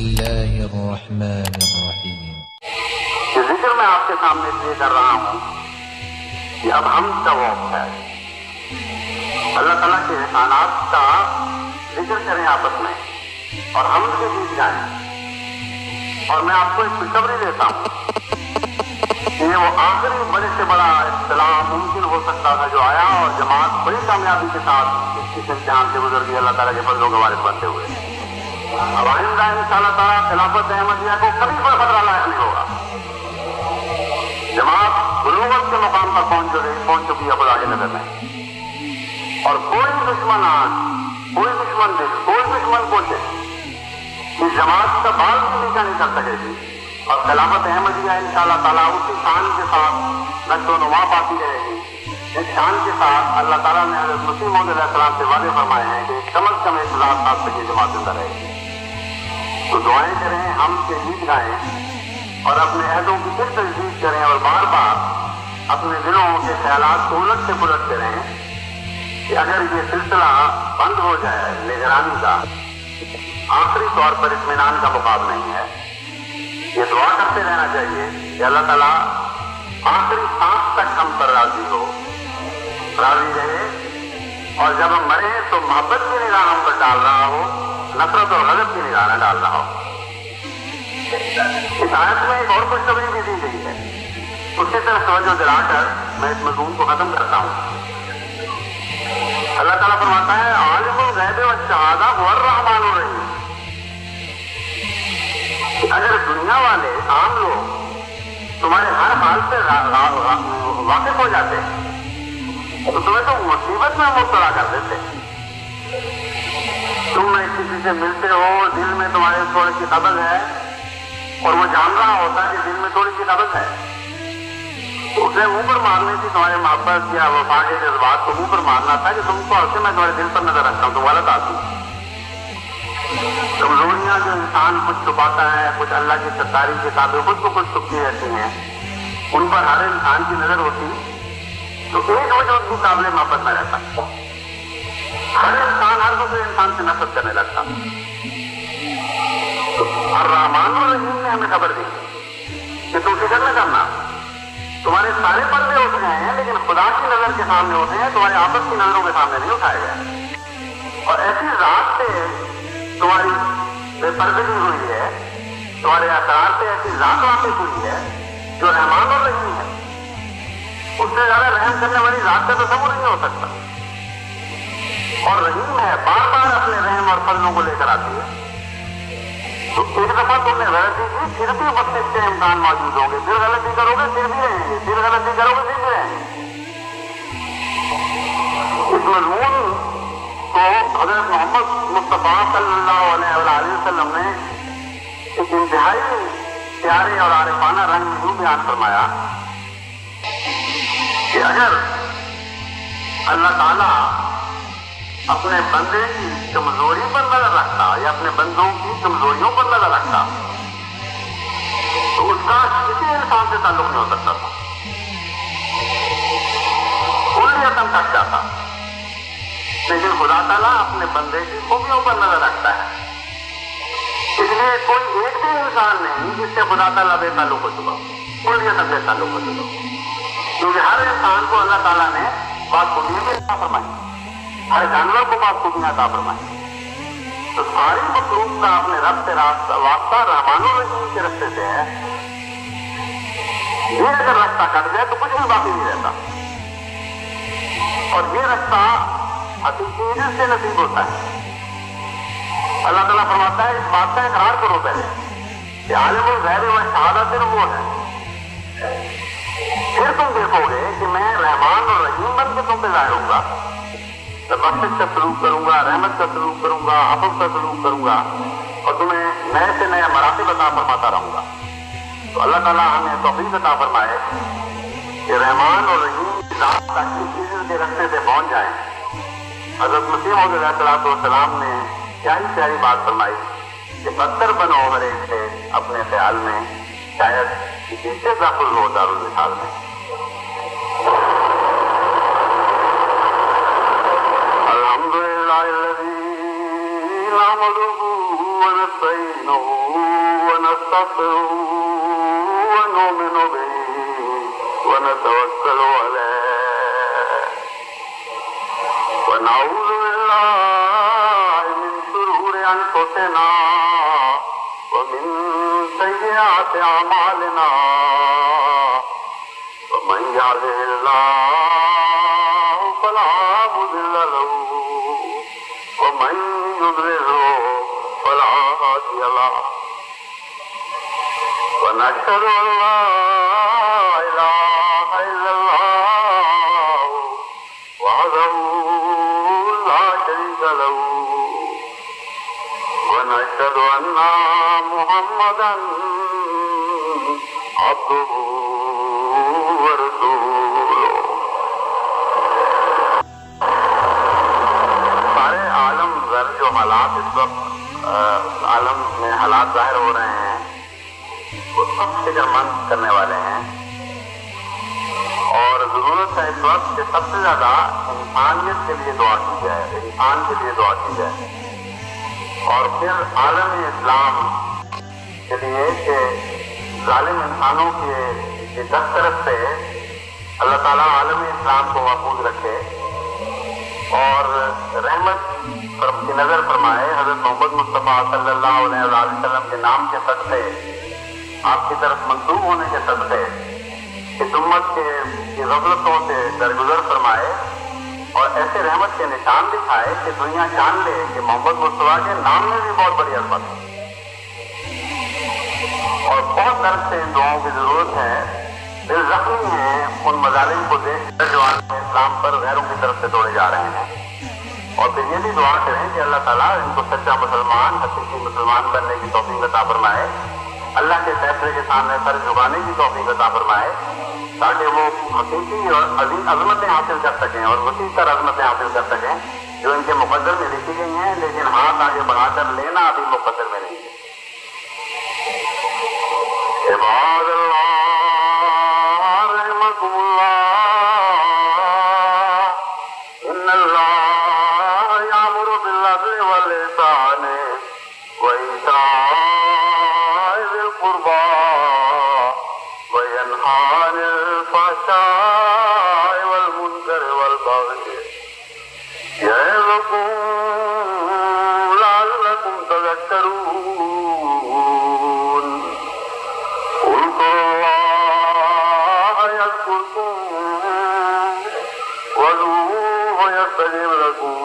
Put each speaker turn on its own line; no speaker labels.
الله الرحمن الرحيم.
یہ ذکر میں آپ کے سامنے اس لیے کر رہا ہوں کہ اب ہم کا وقت ہے اللہ تعالیٰ کے احسانات کا ذکر کریں آپس میں اور ہم سے جیت جائیں. اور میں آپ کو ایک خوشخبری دیتا ہوں کہ وہ آخری بڑے سے بڑا اصطلاح ممکن ہو سکتا تھا جو آیا، اور جماعت بڑی کامیابی کے ساتھ اس امتحان سے گزر گئی اللہ تعالیٰ کے فضل و وارث بنتے ہوئے. اب آئندہ ان شاء اللہ تعالیٰ خلافت احمدیہ کو کبھی کوئی خطرہ لاحق نہیں ہوگا. جماعت بلوغت کے مقام پر پہنچ چکی ہے خدا کی نظر میں، اور کوئی دشمن آج، کوئی دشمن دل، کوئی دشمن کوشش اس جماعت کا بال بھی نیچا نہیں کر سکے گی. اور خلافت احمدیہ ان شاء اللہ تعالیٰ اسی شان کے ساتھ نشو و نما پاتی رہے گی اس شان کے ساتھ اللہ تعالیٰ نے حضرت مسیح موعود علیہ السلام سے وعدے فرمائے ہیں کہ کم از کم 1000 تک یہ جماعت زندہ رہے گی. تو دعائیں کریں، ہم سے گیت گائیں اور اپنے عہدوں کی پھر تجدید کریں، اور بار بار اپنے دلوں کے خیالات کو الٹ سے پلٹ کریں کہ اگر یہ سلسلہ بند ہو جائے نگرانی کا، آخری طور پر اطمینان کا مقام نہیں ہے. یہ دعا کرتے رہنا چاہیے کہ اللہ تعالیٰ آخری سانس تک ہم پر راضی ہو، راضی رہے، اور جب ہم مرے تو محبت کی نگاہ ہم پر ڈال رہا ہو، نفرت اور غضب کی نگاہ نہ ڈال رہا ہو. اس آیت میں ایک اور خوشخبری بھی دی گئی ہے، اس کی طرف توجہ دلا کر میں اس مضمون کو ختم کرتا ہوں. اللہ تعالیٰ فرماتا ہے عالم الغیب والشہادہ هو الرحمن الرحیم. اگر دنیا والے عام لوگ تمہارے ہر حال سے واقف ہو جاتے تو تمہیں تو مصیبت میں مبتلا کر دیتے. تم میں کسی سے ملتے ہو، دل میں تمہارے تھوڑی سی قبض ہے، اور وہ جان رہا ہوتا ہے کہ دل میں تھوڑی سی قبض ہے، اسے منہ پر مارنے کی تمہارے محبت یا وفا کے جذبات کو منہ پر مارنا تھا کہ تم کو سے میں تمہارے دل پر نظر رکھتا ہوں، تم غلط آتی. کمزوریاں جو انسان کچھ چھپاتا ہے، کچھ اللہ کی ستاری کے تابع خود کو کچھ چھپتی رہتی ہیں، ان پر ہر انسان کی نظر ہوتی تو ایک وجہ اس کی قابل محبت میں رہتا. ہر انسان ہر دوسرے انسان سے نفرت کرنے لگتا. الرحمن الرحیم نے ہمیں خبر دی کہ تم فکر نہ کرنا، تمہارے سارے پردے اٹھ گئے ہیں لیکن خدا کی نظر کے سامنے ہوتے ہیں، تمہارے آپس کی نظروں کے سامنے نہیں اٹھائے گئے. اور ایسی ذات سے تمہاری بے پردگی ہوئی ہے، تمہارے اثرات سے ایسی ذات واقف ہوئی ہے جو رحمان اور رحیم ہے. اس سے زیادہ رحم کرنے والی ذات کا تصور نہیں ہو سکتا. اور رحیم ہے، بار بار اپنے رحم اور فضلوں کو لے کر آتی ہے. تو ایک دفعہ تم نے غلطی کی، پھر بھی بخشش کے امکان موجود ہوں گے. پھر غلطی کرو گے پھر بھی رہیں گے، پھر غلطی کرو گے پھر بھی رہیں گے. اس مضمون کو حضرت محمد مصطفیٰ صلی اللہ علیہ وسلم نے ایک انتہائی پیارے اور عارفانہ رنگ میں یوں بیان فرمایا کہ اگر اللہ تعالیٰ اپنے بندے کی کمزوری پر نظر رکھتا یا اپنے بندوں کی کمزوریوں پر نظر رکھتا تو اس کا کسی انسان سے تعلق نہیں ہو سکتا تھا، کلیتاً کٹ جاتا. لیکن خدا تعالیٰ اپنے بندے کی خوبیوں پر نظر رکھتا ہے، اس لیے کوئی ایک بھی انسان نہیں جس سے خدا تعالیٰ بے تعلق ہو چکا، کلیتاً بے تعلق ہو چکا. کیونکہ ہر انسان کو اللہ تعالیٰ نے بخوبیاں بھی عطا فرمائی، ہر جانور کو بخوبیاں عطا فرمائی. تو ساری مخلوق کا اپنے رب سے واسطہ رحمان الرحیم کے رستے سے ہے. یہ اگر رستہ کٹ جائے تو کچھ بھی باقی نہیں رہتا. اور یہ رستہ حقیقی عزت سے نصیب ہوتا ہے. اللہ تعالیٰ فرماتا ہے اس بات کا اقرار کرو پہلے کہ عالم الغیب والشہادہ صرف وہ ہے. پھر تم دیکھو گے کہ میں رحمان اور رحیم بن کے تم پہ ظاہر ہوں گا. میں بخشش کا سلوک کروں گا، رحمت کا سلوک کروں گا، عفو کا سلوک کروں گا، اور تمہیں نئے سے نئے مراتب عطا فرماتا رہوں گا. تو اللہ تعالیٰ ہمیں توفیق عطا فرمائے کہ رحمان اور رحیم کی ذات تک اس چیز کے رستے سے پہنچ جائیں. حضرت مسیح موعود علیہ السلام نے کیا ہی پیاری بات فرمائی کہ بدتر بنو ہر ایک سے اپنے خیال میں، شاید کسی سے داخل ہو دارالمثال میں. الحمدللہ الذی نحمدہ ونستعينه ونستغفره ونؤمن به ونتوكل عليه ونعوذ بالله من شرور أنفسنا ومن سيئات أعمالنا ومن يهده الله فلا مضل له ومن يضلله فلا هادي له ونشهد أن لا إله إلا الله وحده لا شريك له ونشهد أن محمدا عبده ورسوله. سارے عالم زر جو حالات اس وقت عالم میں حالات ظاہر ہو رہے ہیں وہ سب فکر مند کرنے والے ہیں اور ضرورت ہے اس وقت کہ سب سے زیادہ انسانیت کے لیے دعا کی جائے، انسان کے لیے دعا کی جائے اور پھر عالم اسلام کے لیے کہ ظالم انسانوں کے دسترس سے اللہ تعالیٰ عالم اسلام کو محفوظ رکھے اور رحمت کی نظر فرمائے. حضرت محمد مصطفیٰ صلی اللہ علیہ وسلم کے نام کے صدقے آپ کی طرف منسوب ہونے کے صدقے اس امت کی غفلتوں سے درگزر فرمائے اور ایسے رحمت کے نشان دکھائے کہ دنیا جان لے کہ محمد مصطفیٰ کے نام میں بھی بہت بڑی عظمت ہے اور بہت درد سے ان دعاؤں کی ضرورت ہے. دل زخمی ہیں ان مظالم کو دیکھ کر جو عالم اسلام پر غیروں کی طرف سے توڑے جا رہے ہیں اور پھر یہ بھی دعا کریں کہ اللہ تعالیٰ ان کو سچا مسلمان حقیقی مسلمان بننے کی توفیق عطا فرمائے، اللہ کے فیصلے کے سامنے سر جھکانے کی توفیق عطا فرمائے تاکہ وہ حقیقی اور عظیم عظمتیں حاصل کر سکیں اور وسیع تر عظمتیں حاصل کر سکیں جو ان کے مقدر میں لکھی گئی ہیں لیکن ہاتھ آگے بڑھا کر لینا ابھی مقدر میں نہیں ہے. عباد اللہ رحمکم اللہ ان اللہ یامر بالعدل والإحسان وإیتاء ذی القربى وینہی عن الفحشاء والمنکر والبغی یعظکم لعلکم تذکرون. اذکروا اللہ یذکرکم وادعوہ یستجب لکم